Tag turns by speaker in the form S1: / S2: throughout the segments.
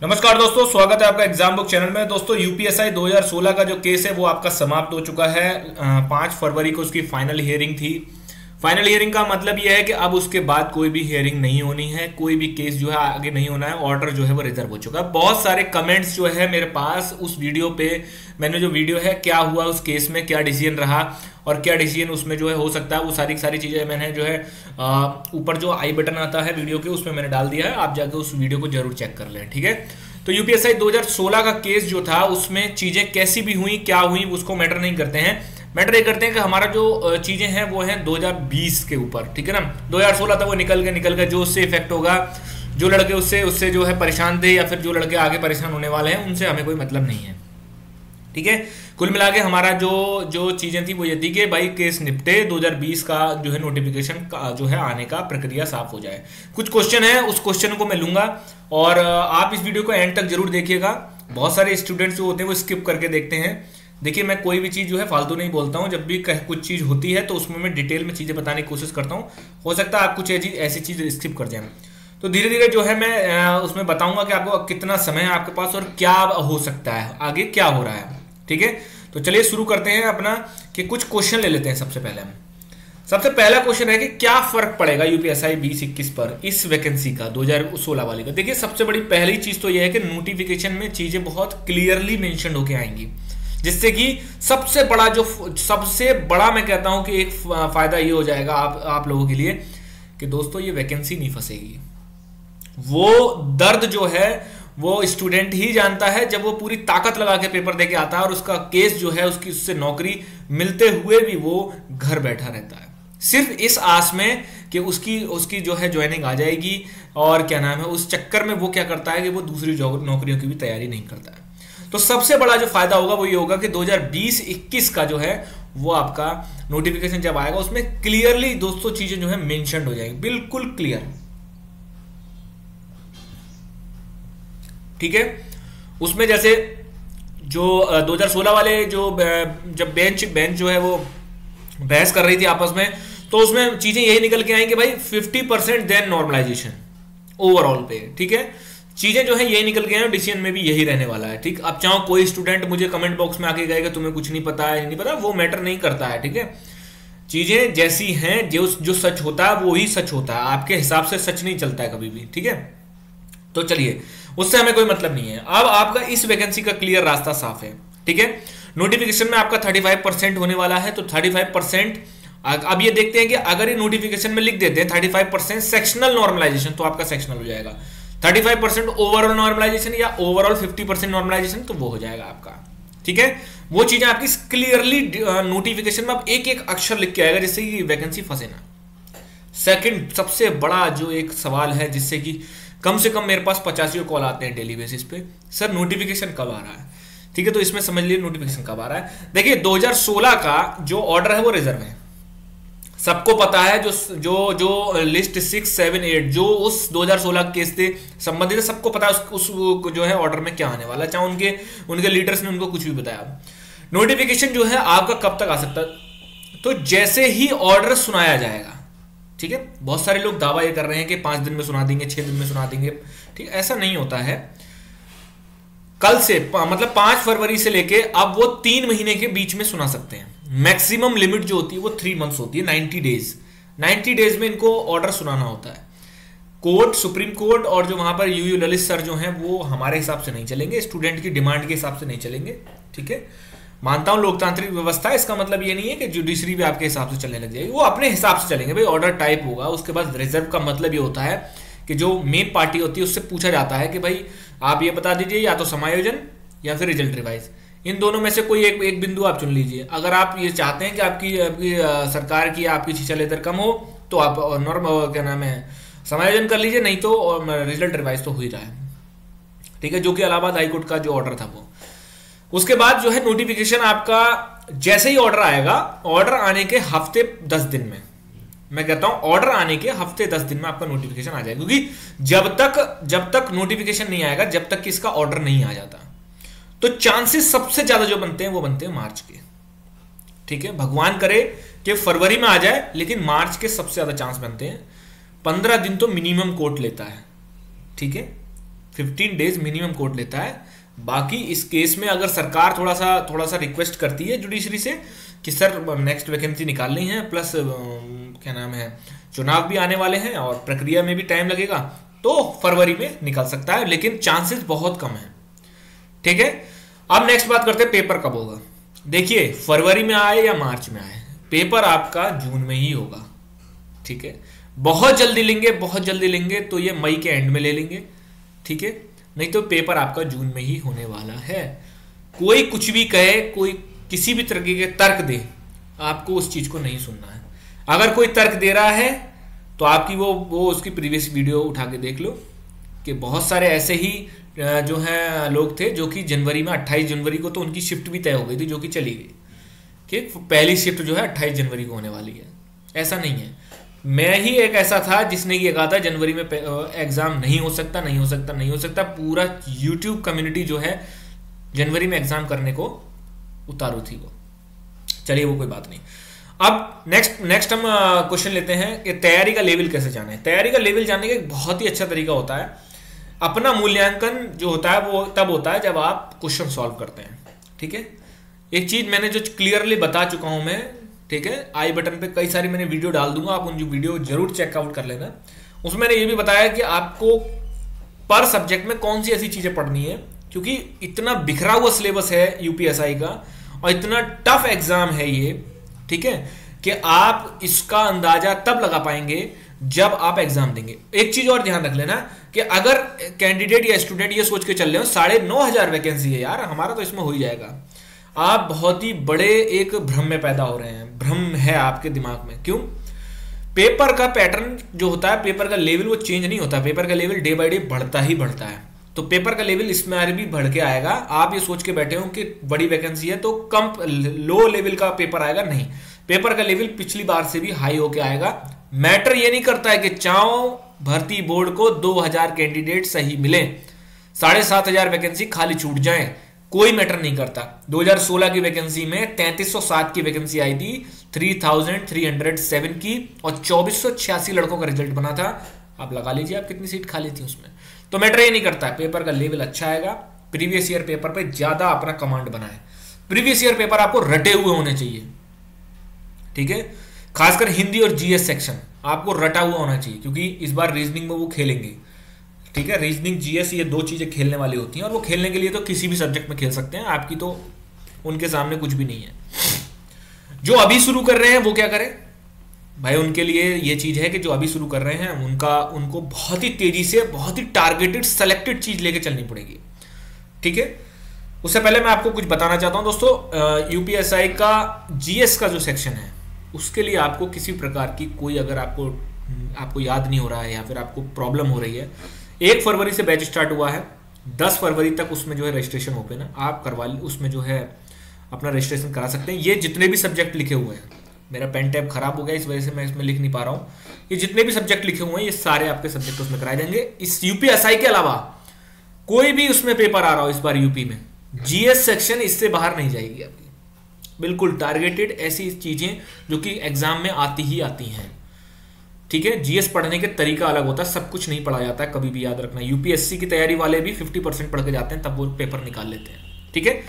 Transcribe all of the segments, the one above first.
S1: नमस्कार दोस्तों, स्वागत है आपका एग्जाम बुक चैनल में। दोस्तों यूपीएसआई 2016 का जो केस है वो आपका समाप्त हो चुका है। 5 फरवरी को उसकी फाइनल हियरिंग थी। फाइनल हियरिंग का मतलब यह है कि अब उसके बाद कोई भी हियरिंग नहीं होनी है, कोई भी केस जो है आगे नहीं होना है। ऑर्डर जो है वो रिजर्व हो चुका है। बहुत सारे कमेंट्स जो है मेरे पास उस वीडियो पे, मैंने जो वीडियो है क्या हुआ उस केस में, क्या डिसीजन रहा और क्या डिसीजन उसमें जो है हो सकता है, वो सारी सारी चीज़ें मैंने जो है ऊपर जो आई बटन आता है वीडियो के उसमें मैंने डाल दिया है। आप जाकर उस वीडियो को जरूर चेक कर लें, ठीक है। तो यूपीएसआई 2016 का केस जो था उसमें चीज़ें कैसी भी हुई, क्या हुई, उसको मैटर नहीं करते हैं। मैटर ये करते हैं कि हमारा जो चीज़ें हैं वो हैं 2020 के ऊपर, ठीक है ना। 2016 तक वो निकल गए जो उससे इफेक्ट होगा, जो लड़के उससे उससे जो है परेशान थे या फिर जो लड़के आगे परेशान होने वाले हैं उनसे हमें कोई मतलब नहीं है, ठीक है। कुल मिला के हमारा जो जो चीज़ें थी वो ये थी कि भाई केस निपटे, 2020 का जो है नोटिफिकेशन का जो है आने का प्रक्रिया साफ हो जाए। कुछ क्वेश्चन है, उस क्वेश्चन को मैं लूंगा और आप इस वीडियो को एंड तक जरूर देखिएगा। बहुत सारे स्टूडेंट्स जो होते हैं वो स्किप करके देखते हैं। देखिए, मैं कोई भी चीज़ जो है फालतू नहीं बोलता हूँ। जब भी कुछ चीज़ होती है तो उसमें मैं डिटेल में चीज़ें बताने की कोशिश करता हूँ। हो सकता है आप कुछ ऐसी चीज़ स्किप कर जाए। तो धीरे धीरे जो है मैं उसमें बताऊंगा कि आपको कितना समय है आपके पास और क्या हो सकता है, आगे क्या हो रहा है, ठीक है। तो चलिए शुरू करते हैं अपना कि कुछ क्वेश्चन ले लेते हैं। सबसे पहला क्वेश्चन है कि क्या फर्क पड़ेगा यूपीएसआई 2021 पर इस वैकेंसी का, 2016 वाली का। देखिए, सबसे बड़ी पहली चीज तो यह है कि नोटिफिकेशन में चीजें बहुत क्लियरली मेंशन होके आएंगी, जिससे कि सबसे बड़ा मैं कहता हूं कि एक फायदा ये हो जाएगा आप लोगों के लिए कि दोस्तों ये वैकेंसी नहीं फंसेगी। वो दर्द जो है वो स्टूडेंट ही जानता है जब वो पूरी ताकत लगा के पेपर देके आता है और उसका केस जो है उससे नौकरी मिलते हुए भी वो घर बैठा रहता है, सिर्फ इस आस में कि उसकी जो है ज्वाइनिंग आ जाएगी। और क्या नाम है, उस चक्कर में वो क्या करता है कि वो दूसरी नौकरियों की भी तैयारी नहीं करता है। तो सबसे बड़ा जो फायदा होगा वो ये होगा कि 2020-21 का जो है वो आपका नोटिफिकेशन जब आएगा उसमें क्लियरली दोस्तों चीजें जो है मेंशन हो जाएंगी, बिल्कुल क्लियर, ठीक है। उसमें जैसे जो 2016 वाले जो जब बेंच जो है वो बहस कर रही थी आपस में, तो उसमें चीजें यही निकल के आएंगी भाई 50% देन नॉर्मलाइजेशन ओवरऑल पे, ठीक है। चीजें जो है यही निकल के आए, डिसीजन में भी यही रहने वाला है, ठीक। अब चाहो कोई स्टूडेंट मुझे कमेंट बॉक्स में आके कहेगा तुम्हें कुछ नहीं पता है, नहीं पता, वो मैटर नहीं करता है, ठीक है। चीजें जैसी हैं, जो सच होता है वो ही सच होता है, आपके हिसाब से सच नहीं चलता है कभी भी, ठीक है। तो चलिए, उससे हमें कोई मतलब नहीं है। अब आपका इस वैकेंसी का क्लियर रास्ता साफ है, ठीक है। नोटिफिकेशन में आपका 35% होने वाला है, तो 35%। अब ये देखते हैं कि अगर ये नोटिफिकेशन में लिख देते हैं 35% सेक्शनल नॉर्मलाइजेशन, तो आपका सेक्शनल हो जाएगा। 35% ओवरऑल नॉर्मलाइजेशन या ओवरऑल 50% नॉर्मलाइजेशन, तो वो हो जाएगा आपका, ठीक है। वो चीजें आपकी क्लियरली नोटिफिकेशन में अब एक एक अक्षर लिख के आएगा, जिससे कि वैकेंसी फंसे ना। सेकंड सबसे बड़ा जो एक सवाल है, जिससे कि कम से कम मेरे पास 85 कॉल आते हैं डेली बेसिस पे, सर नोटिफिकेशन कब आ रहा है, ठीक है। तो इसमें समझ लीजिए नोटिफिकेशन कब आ रहा है। देखिए, 2016 का जो ऑर्डर है वो रिजर्व है, सबको पता है। जो लिस्ट 6, 7, 8 जो उस 2016 केस से संबंधित है, सबको पता है उस जो है ऑर्डर में क्या आने वाला है, चाहे उनके लीडर्स ने उनको कुछ भी बताया। नोटिफिकेशन जो है आपका कब तक आ सकता है, तो जैसे ही ऑर्डर सुनाया जाएगा, ठीक है। बहुत सारे लोग दावा ये कर रहे हैं कि 5 दिन में सुना देंगे, 6 दिन में सुना देंगे, ठीक है। ऐसा नहीं होता है। कल से मतलब 5 फरवरी से लेके अब वो 3 महीने के बीच में सुना सकते हैं। मैक्सिमम लिमिट जो होती है वो 3 मंथ्स होती है, 90 डेज। 90 डेज में इनको ऑर्डर सुनाना होता है। कोर्ट, सुप्रीम कोर्ट और जो वहां पर यूयू ललित सर जो हैं वो हमारे हिसाब से नहीं चलेंगे, स्टूडेंट की डिमांड के हिसाब से नहीं चलेंगे, ठीक है। मानता हूं लोकतांत्रिक व्यवस्था है, इसका मतलब ये नहीं है कि जुडिशरी भी आपके हिसाब से चलने लग जाएगी, वो अपने हिसाब से चलेंगे भाई। ऑर्डर टाइप होगा, उसके बाद रिजर्व का मतलब ये होता है कि जो मेन पार्टी होती है उससे पूछा जाता है कि भाई आप ये बता दीजिए या तो समायोजन या फिर रिजल्ट रिवाइज, इन दोनों में से कोई एक बिंदु आप चुन लीजिए। अगर आप ये चाहते हैं कि आपकी सरकार की आपकी शिक्षा लेदर कम हो तो आप नॉर्मल क्या नाम है समायोजन कर लीजिए, नहीं तो रिजल्ट रिवाइज तो हो ही रहा है, ठीक है, जो कि इलाहाबाद हाईकोर्ट का जो ऑर्डर था वो। उसके बाद जो है नोटिफिकेशन आपका जैसे ही ऑर्डर आएगा, ऑर्डर आने के हफ्ते 10 दिन में, मैं कहता हूं ऑर्डर आने के हफ्ते 10 दिन में आपका नोटिफिकेशन आ जाएगा, क्योंकि जब तक नोटिफिकेशन नहीं आएगा, जब तक कि इसका ऑर्डर नहीं आ जाता, तो चांसेस सबसे ज्यादा जो बनते हैं वो बनते हैं मार्च के, ठीक है। भगवान करे कि फरवरी में आ जाए, लेकिन मार्च के सबसे ज्यादा चांस बनते हैं। 15 दिन तो मिनिमम कोर्ट लेता है, ठीक है। 15 डेज मिनिमम कोर्ट लेता है। बाकी इस केस में अगर सरकार थोड़ा सा रिक्वेस्ट करती है जुडिशरी से कि सर नेक्स्ट वैकेंसी निकालनी है, प्लस क्या नाम है, चुनाव भी आने वाले हैं और प्रक्रिया में भी टाइम लगेगा, तो फरवरी में निकल सकता है, लेकिन चांसेस बहुत कम है। ठीक है, अब नेक्स्ट बात करते हैं पेपर कब होगा। देखिए, फरवरी में आए या मार्च में आए, पेपर आपका जून में ही होगा। ठीक है, बहुत जल्दी लेंगे तो ये मई के एंड में ले लेंगे। ठीक है, नहीं तो पेपर आपका जून में ही होने वाला है। कोई कुछ भी कहे, कोई किसी भी तरीके के तर्क दे, आपको उस चीज को नहीं सुनना है। अगर कोई तर्क दे रहा है तो आपकी वो उसकी प्रीवियस वीडियो उठा के देख लो कि बहुत सारे ऐसे ही जो है लोग थे जो कि जनवरी में 28 जनवरी को तो उनकी शिफ्ट भी तय हो गई थी, जो कि चली गई कि पहली शिफ्ट जो है 28 जनवरी को होने वाली है। ऐसा नहीं है, मैं ही एक ऐसा था जिसने ये कहा था जनवरी में एग्जाम नहीं हो सकता। पूरा यूट्यूब कम्युनिटी जो है जनवरी में एग्जाम करने को उतारू थी वो। चलिए, वो कोई बात नहीं। अब नेक्स्ट हम क्वेश्चन लेते हैं कि तैयारी का लेवल कैसे जाने। तैयारी का लेवल जानने का एक बहुत ही अच्छा तरीका होता है। अपना मूल्यांकन जो होता है वो तब होता है जब आप क्वेश्चन सॉल्व करते हैं। ठीक है, एक चीज मैंने जो क्लियरली बता चुका हूं मैं, ठीक है, आई बटन पे कई सारी मैंने वीडियो डाल दूंगा, आप उन जो वीडियो जरूर चेकआउट कर लेना। उसमें मैंने ये भी बताया कि आपको पर सब्जेक्ट में कौन सी ऐसी चीजें पढ़नी है, क्योंकि इतना बिखरा हुआ सिलेबस है यूपीएसआई का और इतना टफ एग्जाम है ये, ठीक है, कि आप इसका अंदाजा तब लगा पाएंगे जब आप एग्जाम देंगे। एक चीज और ध्यान रख लेना कि अगर कैंडिडेट या स्टूडेंट ये सोच के चल रहे हो 9,500 वैकेंसी है यार, हमारा तो इसमें हो ही जाएगा, आप बहुत ही बड़े एक भ्रम में पैदा हो रहे हैं। भ्रम है आपके दिमाग में। क्यों? पेपर का पैटर्न जो होता है, पेपर का लेवल वो चेंज नहीं होता, पेपर का लेवल डे बाय डे बढ़ता ही बढ़ता है। तो पेपर का लेवल इसमें और भी बढ़ के आएगा। आप ये सोच के बैठे हो कि बड़ी वैकेंसी है तो कम लो लेवल का पेपर आएगा, नहीं, पेपर का लेवल पिछली बार से भी हाई होके आएगा। मैटर ये नहीं करता है कि चाहो भर्ती बोर्ड को 2,000 कैंडिडेट सही मिले, 7,500 वैकेंसी खाली छूट जाए, कोई मैटर नहीं करता। 2016 की वैकेंसी में 3307 की वैकेंसी आई थी, 3,307 की, और 2,486 लड़कों का रिजल्ट बना था। आप लगा लीजिए आप कितनी सीट खाली थी उसमें। तो मैटर ये नहीं करता है, पेपर का लेवल अच्छा आएगा। प्रीवियस ईयर पेपर पे ज्यादा अपना कमांड बनाए। प्रीवियस ईयर पेपर आपको रटे हुए होने चाहिए, ठीक है, खासकर हिंदी और जीएस सेक्शन आपको रटा हुआ होना चाहिए, क्योंकि इस बार रीजनिंग में वो खेलेंगे। ठीक है, रीजनिंग जीएस ये दो चीजें खेलने वाली होती हैं, और वो खेलने के लिए तो किसी भी सब्जेक्ट में खेल सकते हैं, आपकी तो उनके सामने कुछ भी नहीं है। जो अभी शुरू कर रहे हैं वो क्या करें भाई, उनके लिए ये चीज है कि जो अभी शुरू कर रहे हैं उनको बहुत ही तेजी से, बहुत ही टारगेटेड सेलेक्टेड चीज लेके चलनी पड़ेगी। ठीक है, उससे पहले मैं आपको कुछ बताना चाहता हूं दोस्तों, यूपीएसआई का जीएस का जो सेक्शन है उसके लिए आपको किसी प्रकार की कोई, अगर आपको याद नहीं हो रहा है या फिर आपको प्रॉब्लम हो रही है, 1 फरवरी से बैच स्टार्ट हुआ है, 10 फरवरी तक उसमें जो है रजिस्ट्रेशन ओपन है, आप करवा उसमें जो है अपना रजिस्ट्रेशन करा सकते हैं। ये जितने भी सब्जेक्ट लिखे हुए हैं, मेरा पेन टैब खराब हो गया इस वजह से मैं इसमें लिख नहीं पा रहा हूँ, ये जितने भी सब्जेक्ट लिखे हुए हैं ये सारे आपके सब्जेक्ट उसमें कराए जाएंगे। इस यूपीएसआई के अलावा कोई भी उसमें पेपर आ रहा हो इस बार यूपी में, जीएस सेक्शन इससे बाहर नहीं जाएगी आपकी, बिल्कुल टारगेटेड ऐसी चीजें जो कि एग्जाम में आती ही आती हैं। ठीक है, जीएस पढ़ने के तरीका अलग होता है, सब कुछ नहीं पढ़ा जाता है, कभी भी याद रखना। यूपीएससी की तैयारी वाले भी 50% पढ़ के जाते हैं, तब वो पेपर निकाल लेते हैं। ठीक है,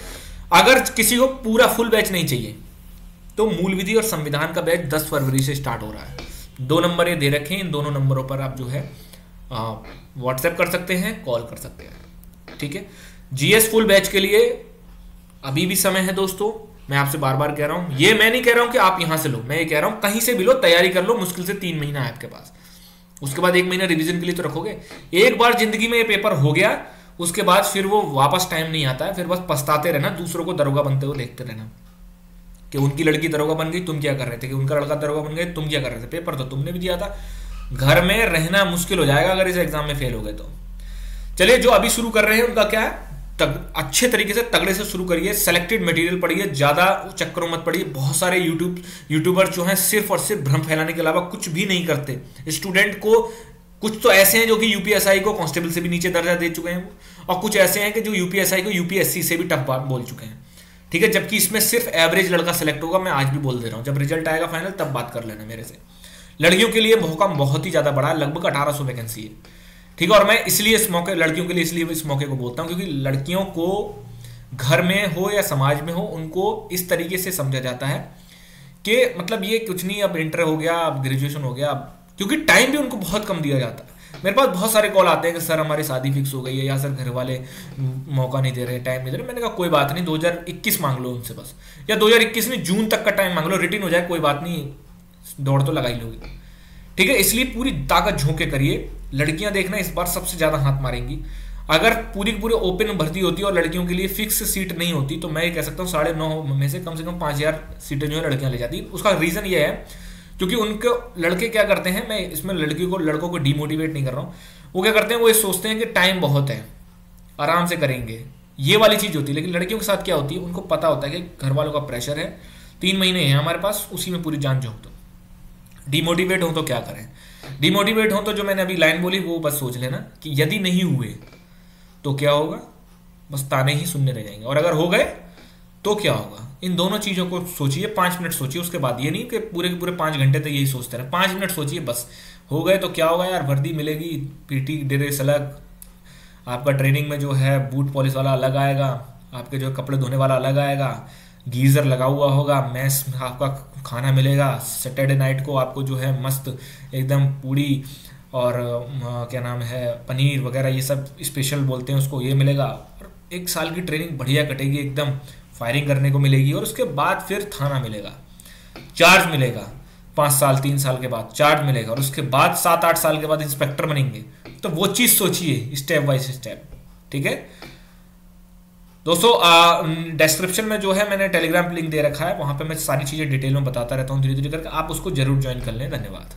S1: अगर किसी को पूरा फुल बैच नहीं चाहिए तो मूल विधि और संविधान का बैच 10 फरवरी से स्टार्ट हो रहा है। 2 नंबर ये दे रखे हैं, इन दोनों नंबरों पर आप जो है व्हाट्सएप कर सकते हैं, कॉल कर सकते हैं। ठीक है, जीएस फुल बैच के लिए अभी भी समय है दोस्तों, मैं आपसे बार बार कह रहा हूं, ये मैं नहीं कह रहा हूं कि आप यहां से लो, मैं ये कह रहा हूं कहीं से भी लो, तैयारी कर लो, मुश्किल से 3 महीना है आपके पास, उसके बाद 1 महीना रिवीजन के लिए तो रखोगे। एक बार जिंदगी में ये पेपर हो गया, उसके बाद फिर वो वापस टाइम नहीं आता है, फिर बस पछताते रहना, दूसरों को दरोगा बनते हुए देखते रहना कि उनकी लड़की दरोगा बन गई, तुम क्या कर रहे थे, कि उनका लड़का दरोगा बन गया, तुम क्या कर रहे थे, पेपर तो तुमने भी दिया था। घर में रहना मुश्किल हो जाएगा अगर इस एग्जाम में फेल हो गए तो। चलिए, जो अभी शुरू कर रहे हैं उनका क्या है, अच्छे तरीके से तगड़े से शुरू करिए, सेलेक्टेड मटेरियल पढ़िए, ज्यादा चक्करों मत पढ़िए। बहुत सारे यूट्यूबर जो हैं सिर्फ और सिर्फ भ्रम फैलाने के अलावा कुछ भी नहीं करते। स्टूडेंट को कुछ तो ऐसे हैं जो कि यूपीएसआई को कांस्टेबल से भी नीचे दर्जा दे चुके हैं, और कुछ ऐसे हैं कि जो यूपीएसआई को यूपीएससी से भी टफ बात बोल चुके हैं। ठीक है, जबकि इसमें सिर्फ एवरेज लड़का सेलेक्ट होगा, मैं आज भी बोल दे रहा हूं, जब रिजल्ट आएगा फाइनल तब बात कर लेना मेरे से। लड़कियों के लिए मौका बहुत ही ज्यादा बड़ा है, लगभग 1800 वैकेंसी है। ठीक है। और मैं इसलिए इस मौके, लड़कियों के लिए इसलिए इस मौके को बोलता हूँ क्योंकि लड़कियों को घर में हो या समाज में हो, उनको इस तरीके से समझा जाता है कि मतलब ये कुछ नहीं, अब इंटर हो गया, अब ग्रेजुएशन हो गया, अब क्योंकि टाइम भी उनको बहुत कम दिया जाता है। मेरे पास बहुत सारे कॉल आते हैं कि सर हमारी शादी फिक्स हो गई है, या सर घर वाले मौका नहीं दे रहे, टाइम नहीं दे रहे। मैंने कहा कोई बात नहीं, 2021 मांग लो उनसे बस, या 2021 में जून तक का टाइम मांग लो, रिटर्न हो जाए कोई बात नहीं, दौड़ तो लगा ही लोगी। ठीक है, इसलिए पूरी ताकत झोंक के करिए। लड़कियां देखना इस बार सबसे ज्यादा हाथ मारेंगी। अगर पूरी पूरी ओपन भर्ती होती और लड़कियों के लिए फिक्स सीट नहीं होती तो मैं ये कह सकता हूँ 9.5 में से कम 5,000 सीटें जो है लड़कियां ले जाती। उसका रीजन ये है क्योंकि उनके लड़के क्या करते हैं, मैं इसमें लड़कों को डिमोटिवेट नहीं कर रहा हूँ, वो क्या करते हैं, वो ये सोचते हैं कि टाइम बहुत है, आराम से करेंगे, ये वाली चीज होती है। लेकिन लड़कियों के साथ क्या होती है, उनको पता होता है कि घर वालों का प्रेशर है, 3 महीने हैं हमारे पास, उसी में पूरी जान झोंक दो। डिमोटिवेट हो तो क्या करें, डिमोटिवेट हो तो जो मैंने अभी लाइन बोली वो बस सोच लेना कि यदि नहीं हुए तो क्या होगा, बस ताने ही सुनने रह जाएंगे, और अगर हो गए तो क्या होगा। इन दोनों चीजों को सोचिए, 5 मिनट सोचिए, उसके बाद ये नहीं कि पूरे के पूरे 5 घंटे तक यही सोचते रहे। 5 मिनट सोचिए बस, हो गए तो क्या होगा यार, वर्दी मिलेगी, पीटी ड्रेस अलग, आपका ट्रेनिंग में जो है बूट पॉलिश वाला अलग आएगा, आपके जो कपड़े धोने वाला अलग आएगा, गीजर लगा हुआ होगा, मैस आपका खाना मिलेगा, सैटरडे नाइट को आपको जो है मस्त एकदम पूड़ी और क्या नाम है पनीर वगैरह, ये सब स्पेशल बोलते हैं उसको, ये मिलेगा। और 1 साल की ट्रेनिंग बढ़िया कटेगी, एकदम फायरिंग करने को मिलेगी, और उसके बाद फिर थाना मिलेगा, चार्ज मिलेगा, 5 साल 3 साल के बाद चार्ज मिलेगा, और उसके बाद 7-8 साल के बाद इंस्पेक्टर बनेंगे। तो वो चीज सोचिए स्टेप बाय स्टेप। ठीक है दोस्तों, डिस्क्रिप्शन में जो है मैंने टेलीग्राम लिंक दे रखा है, वहां पे मैं सारी चीजें डिटेल में बताता रहता हूँ धीरे धीरे करके, आप उसको जरूर ज्वाइन कर लें। धन्यवाद।